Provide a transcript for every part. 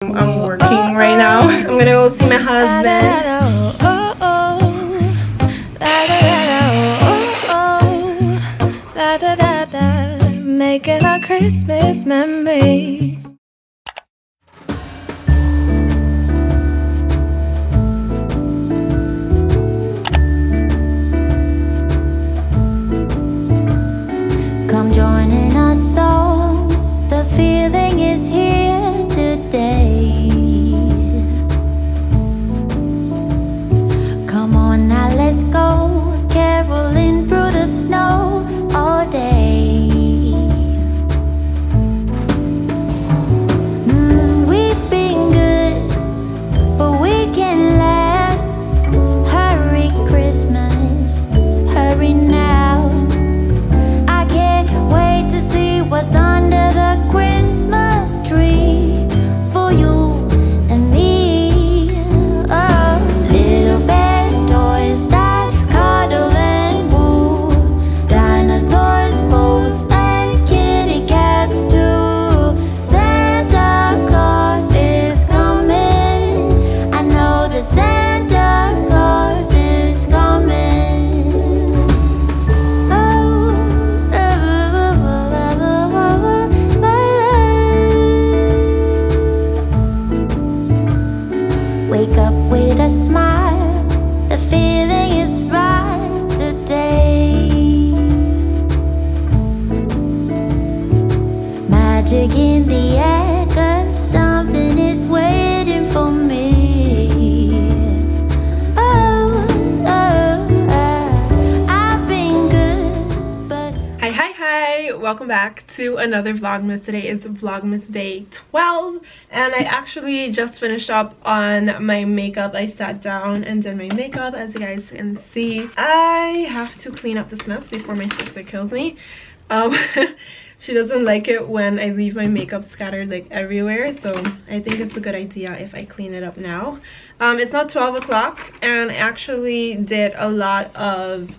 I'm working right now. I'm gonna go see my husband. Making our Christmas memories. Come joining us all. The feeling is here today. Come on now, let's go. Caroling through the snow all day. We've been good, but we can last. Hurry Christmas, hurry now. I can't wait to see what's under the Christmas tree for you and me. Oh, little bear toys that cuddle and woo, dinosaurs, boats, and kitty cats too. Santa Claus is coming. I know that Santa Claus is coming. Wake up with a smile. The feeling is right today. Magic in the air, 'cause something is waiting for me. I've been good, but Hi, welcome back to another Vlogmas. Today is Vlogmas day 12 and I actually just finished up on my makeup. I sat down and did my makeup. As you guys can see, I have to clean up this mess before my sister kills me. She doesn't like it when I leave my makeup scattered like everywhere, so I think it's a good idea if I clean it up now. It's not 12 o'clock and I actually did a lot of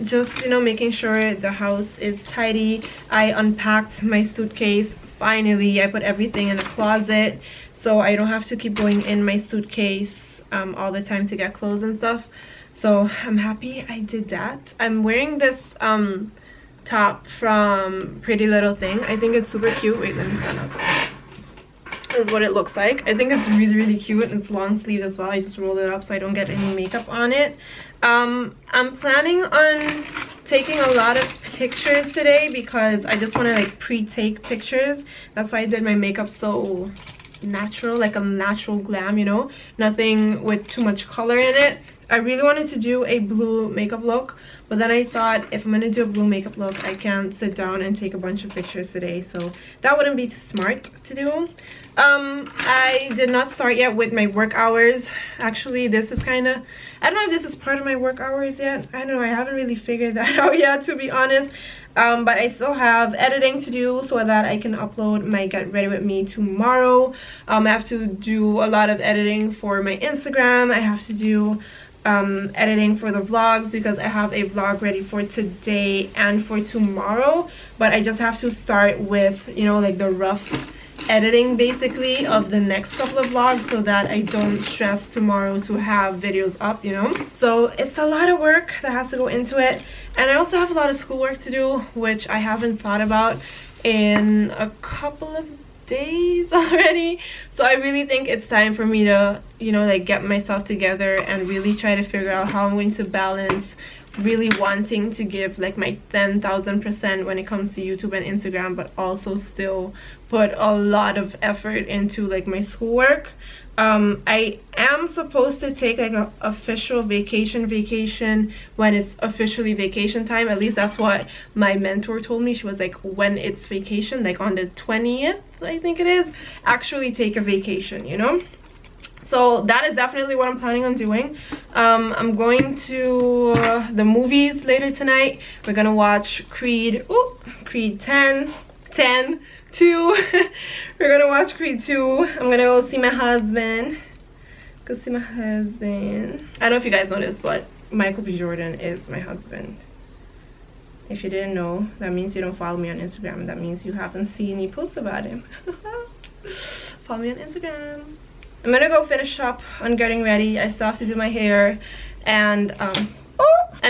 just, you know, making sure the house is tidy. I unpacked my suitcase. Finally, I put everything in the closet so I don't have to keep going in my suitcase all the time to get clothes and stuff. So I'm happy I did that. I'm wearing this top from Pretty Little Thing. I think it's super cute. Wait, let me stand up. This is what it looks like. I think it's really cute. It's long sleeve as well. I just roll it up so I don't get any makeup on it. I'm planning on taking a lot of pictures today because I just want to like pre-take pictures. That's why I did my makeup so natural, like a natural glam, you know, nothing with too much color in it. I really wanted to do a blue makeup look, but then I thought if I'm gonna do a blue makeup look, I can't sit down and take a bunch of pictures today, so that wouldn't be smart to do. I did not start yet with my work hours. Actually, this is kind of, I don't know if this is part of my work hours yet. I don't know, I haven't really figured that out yet, to be honest. But I still have editing to do so that I can upload my Get Ready With Me tomorrow. I have to do a lot of editing for my Instagram. I have to do editing for the vlogs because I have a vlog ready for today and for tomorrow, but I just have to start with, you know, like the rough editing basically of the next couple of vlogs so that I don't stress tomorrow to have videos up, you know. So it's a lot of work that has to go into it, and I also have a lot of schoolwork to do, which I haven't thought about in a couple of days already. So I really think it's time for me to, you know, like get myself together and really try to figure out how I'm going to balance really wanting to give like my 10,000% when it comes to YouTube and Instagram, but also still put a lot of effort into like my schoolwork. I am supposed to take like an official vacation when it's officially vacation time. At least that's what my mentor told me. She was like, when it's vacation, like on the 20th, I think it is, actually take a vacation, you know. So that is definitely what I'm planning on doing. I'm going to the movies later tonight. We're gonna watch Creed 10 2. We're gonna watch Creed 2. I'm gonna go see my husband. I don't know if you guys know this, but Michael B. Jordan is my husband. If you didn't know, that means you don't follow me on Instagram. That means you haven't seen me post about him. follow me on Instagram. I'm gonna go finish up on getting ready. I still have to do my hair and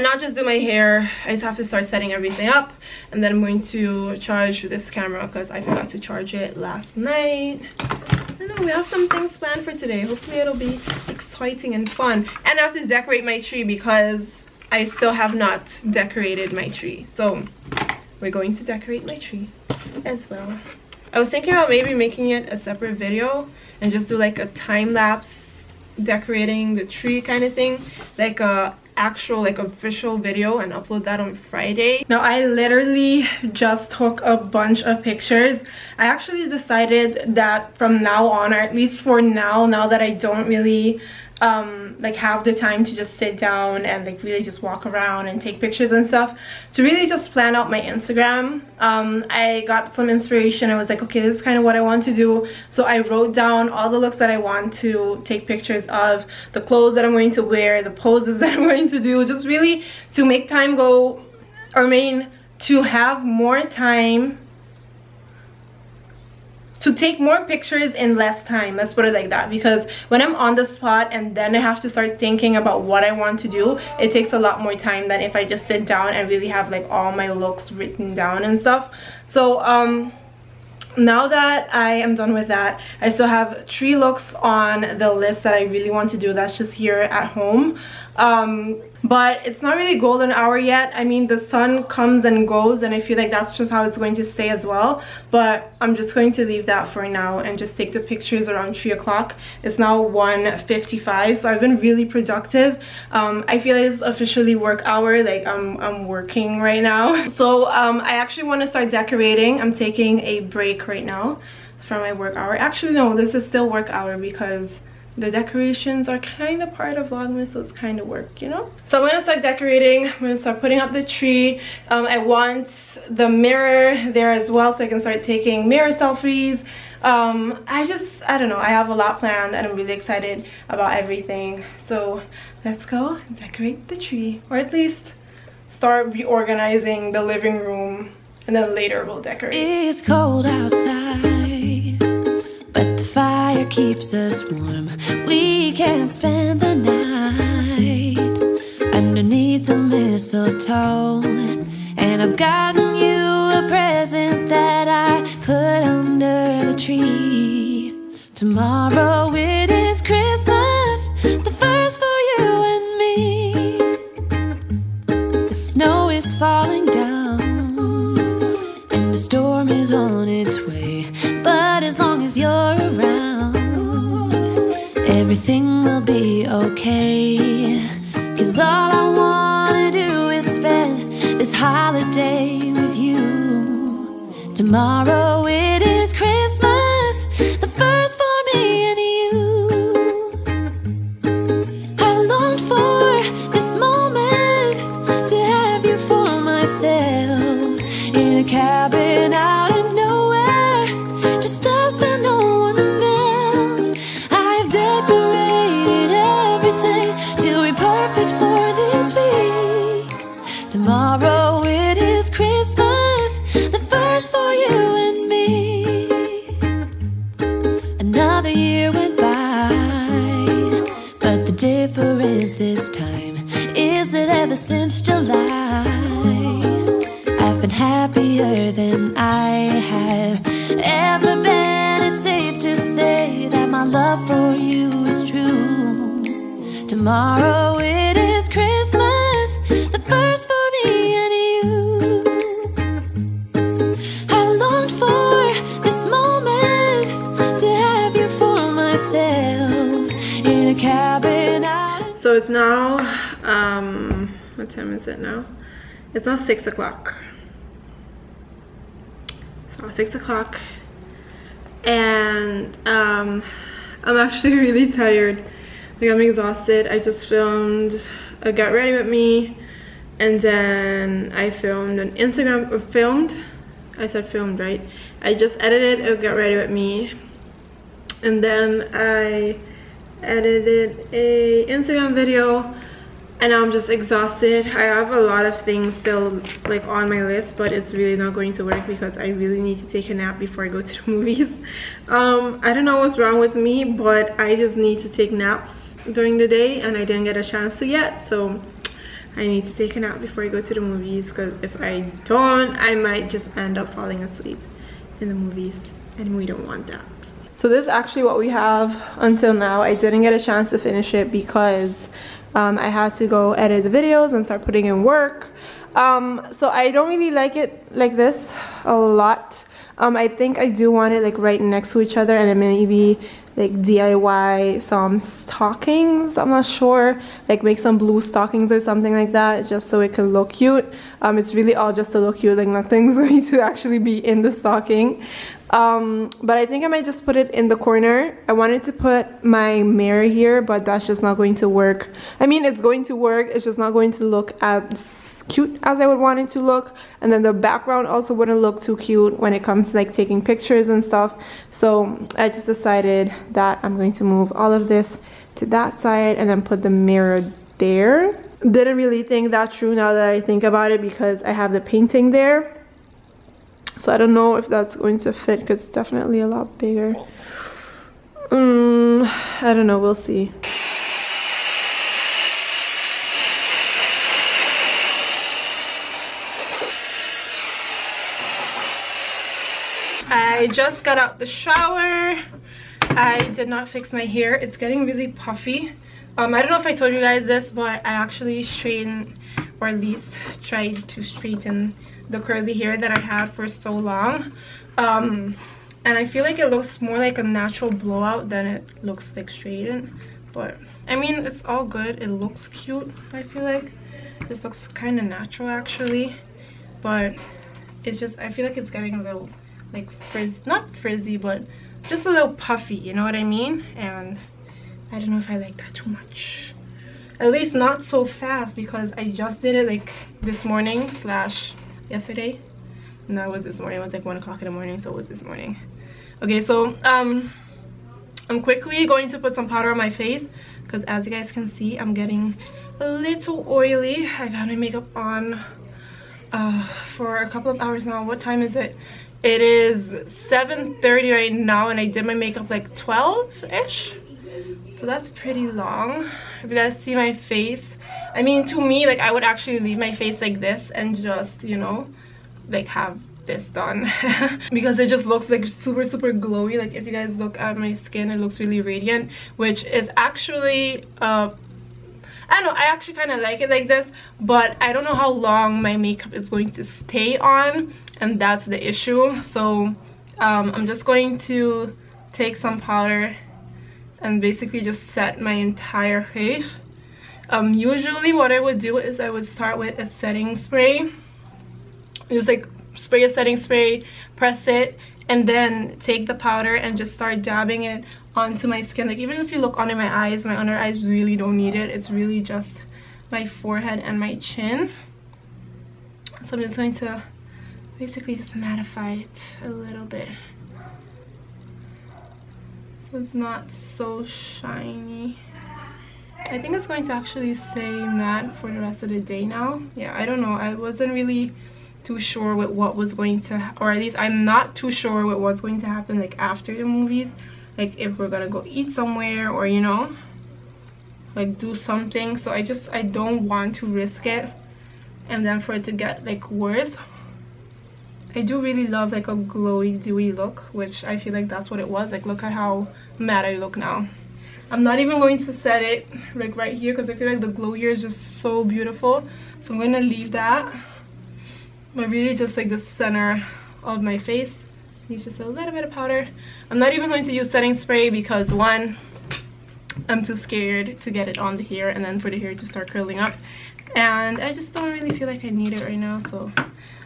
not just do my hair, I just have to start setting everything up, and then I'm going to charge this camera because I forgot to charge it last night. I don't know, we have some things planned for today. Hopefully it'll be exciting and fun. And I have to decorate my tree because I still have not decorated my tree, so we're going to decorate my tree as well. I was thinking about maybe making it a separate video and just do like a time-lapse decorating the tree kind of thing, like a actual like official video, and upload that on Friday. Now I literally just took a bunch of pictures. I actually decided that from now on, or at least for now that I don't really like have the time to just sit down and like really just walk around and take pictures and stuff, to really just plan out my Instagram. I got some inspiration. I was like, okay, this is kind of what I want to do, so I wrote down all the looks that I want to take pictures of, the clothes that I'm going to wear, the poses that I'm going to do, just really to make time go, or to have more time to take more pictures in less time, let's put it like that. Because when I'm on the spot and then I have to start thinking about what I want to do, it takes a lot more time than if I just sit down and really have like all my looks written down and stuff. So now that I am done with that, I still have 3 looks on the list that I really want to do. That's just here at home. But it's not really golden hour yet. I mean, the sun comes and goes, and I feel like that's just how it's going to stay as well. But I'm just going to leave that for now and just take the pictures around 3 o'clock. It's now 1:55, so I've been really productive. I feel like it's officially work hour, like I'm working right now. So I actually want to start decorating. I'm taking a break right now from my work hour. Actually, no, this is still work hour because the decorations are kind of part of Vlogmas, so it's kind of work, you know? So I'm gonna start decorating. I'm gonna start putting up the tree. I want the mirror there as well, so I can start taking mirror selfies. I don't know, I have a lot planned and I'm really excited about everything. So let's go decorate the tree, or at least start reorganizing the living room, and then later we'll decorate. It's cold outside, but the fire keeps us warm. We can spend the night underneath the mistletoe. And I've gotten you a present that I put under the tree. Tomorrow it is Christmas, the first for you and me. The snow is falling down and the storm is on its way. But as long as you're around, everything will be okay. 'Cause all I wanna do is spend this holiday with you. Tomorrow it is Christmas, the first for me and you. I've longed for this moment to have you for myself, in a cabin out in nowhere, just us and no one else. I've decorated everything till we're perfect for this week. Tomorrow it is Christmas, the first for you and me. Another year went by, but the difference this time is that ever since July, I've been happier than I have ever been. It's safe to say that my love for you is true. Tomorrow it is Christmas, the first for me and you. I've longed for this moment to have you for myself, in a cabin out. So it's now what time is it now? It's now 6 o'clock. It's now 6 o'clock, and I'm actually really tired. Like, I'm exhausted. I just filmed a Get Ready With Me, and then I filmed an Instagram, I said filmed, right? I just edited a Get Ready With Me, and then I edited a Instagram video, and I'm just exhausted. I have a lot of things still like on my list, but it's really not going to work because I really need to take a nap before I go to the movies. I don't know what's wrong with me, but I just need to take naps during the day and I didn't get a chance to yet, so I need to take a nap before I go to the movies, because if I don't, I might just end up falling asleep in the movies, and we don't want that. So this is actually what we have until now. I didn't get a chance to finish it because I had to go edit the videos and start putting in work. So I don't really like it like this a lot. I think I do want it like right next to each other, and then maybe like DIY some stockings. I'm not sure, like make some blue stockings or something like that, just so it can look cute. It's really all just to look cute, like nothing's going to actually be in the stocking. But I think I might just put it in the corner. I wanted to put my mirror here, but that's just not going to work. I mean, it's going to work, it's just not going to look as cute as I would want it to look, and then the background also wouldn't look too cute when it comes to like taking pictures and stuff. So I just decided that I'm going to move all of this to that side and then put the mirror there. Didn't really think that through now that I think about it, because I have the painting there. So I don't know if that's going to fit, because it's definitely a lot bigger. I don't know, we'll see. I just got out the shower. I did not fix my hair. It's getting really puffy. I don't know if I told you guys this, but I actually straightened, or at least tried to straighten the curly hair that I had for so long. And I feel like it looks more like a natural blowout than it looks like straightened. But I mean, it's all good. It looks cute. I feel like this looks kind of natural actually, but it's just, I feel like it's getting a little like not frizzy, but just a little puffy, you know what I mean? And I don't know if I like that too much. At least not so fast, because I just did it like this morning slash yesterday. No, it was this morning. It was like 1 o'clock in the morning, so it was this morning. Okay, so I'm quickly going to put some powder on my face, because as you guys can see, I'm getting a little oily. I've had my makeup on for a couple of hours now. What time is it? It is 7:30 right now, and I did my makeup like 12-ish. So that's pretty long. If you guys see my face, I mean, to me, like, I would actually leave my face like this and just, you know, like have this done. Because it just looks like super glowy. Like, if you guys look at my skin, it looks really radiant, which is actually I don't know, I actually kind of like it like this, but I don't know how long my makeup is going to stay on, and that's the issue. So I'm just going to take some powder and basically just set my entire face. Usually what I would do is I would start with a setting spray, just like spray a setting spray, press it, and then take the powder and just start dabbing it onto my skin. Like, even if you look under my under eyes really don't need it. It's really just my forehead and my chin. So I'm just going to basically just mattify it a little bit, so it's not so shiny. I think it's going to actually stay matte for the rest of the day now. Yeah, I don't know, I wasn't really too sure with what was going to, or at least I'm not too sure with what's going to happen like after the movies, like if we're gonna go eat somewhere, or you know, like do something. So I don't want to risk it and then for it to get like worse. I do really love like a glowy dewy look, which I feel like that's what it was. Like, look at how matte I look now. I'm not even going to set it like right here, because I feel like the glow here is just so beautiful. So I'm going to leave that, but really just like the center of my face needs just a little bit of powder. I'm not even going to use setting spray because, one, I'm too scared to get it on the hair and then for the hair to start curling up, and I just don't really feel like I need it right now, so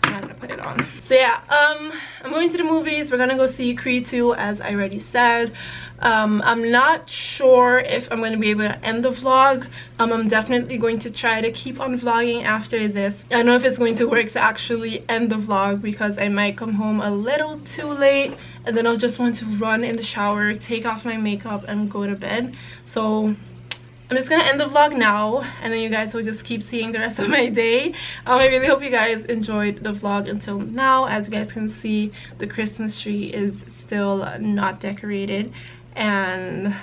I'm not gonna put it on. So yeah, I'm going to the movies. We're gonna go see Creed 2, as I already said. I'm not sure if I'm going to be able to end the vlog. I'm definitely going to try to keep on vlogging after this. I don't know if it's going to work to actually end the vlog, because I might come home a little too late and then I'll just want to run in the shower, take off my makeup and go to bed. So I'm just gonna end the vlog now, and then you guys will just keep seeing the rest of my day. I really hope you guys enjoyed the vlog until now. As you guys can see, the Christmas tree is still not decorated, and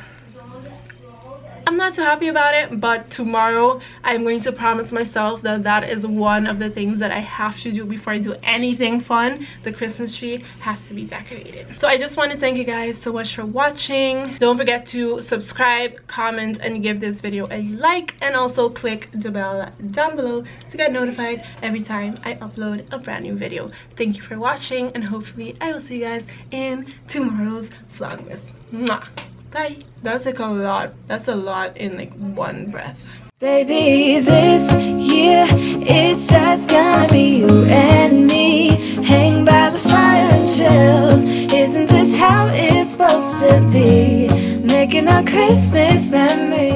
I'm not too happy about it, but tomorrow I'm going to promise myself that that is one of the things that I have to do before I do anything fun. The Christmas tree has to be decorated. So I just want to thank you guys so much for watching. Don't forget to subscribe, comment, and give this video a like, and also click the bell down below to get notified every time I upload a brand new video. Thank you for watching, and hopefully I will see you guys in tomorrow's Vlogmas. Mwah! Bye. That's like a lot. That's a lot in like one breath. Baby, this year it's just gonna be you and me. Hang by the fire and chill. Isn't this how it's supposed to be? Making a Christmas memory.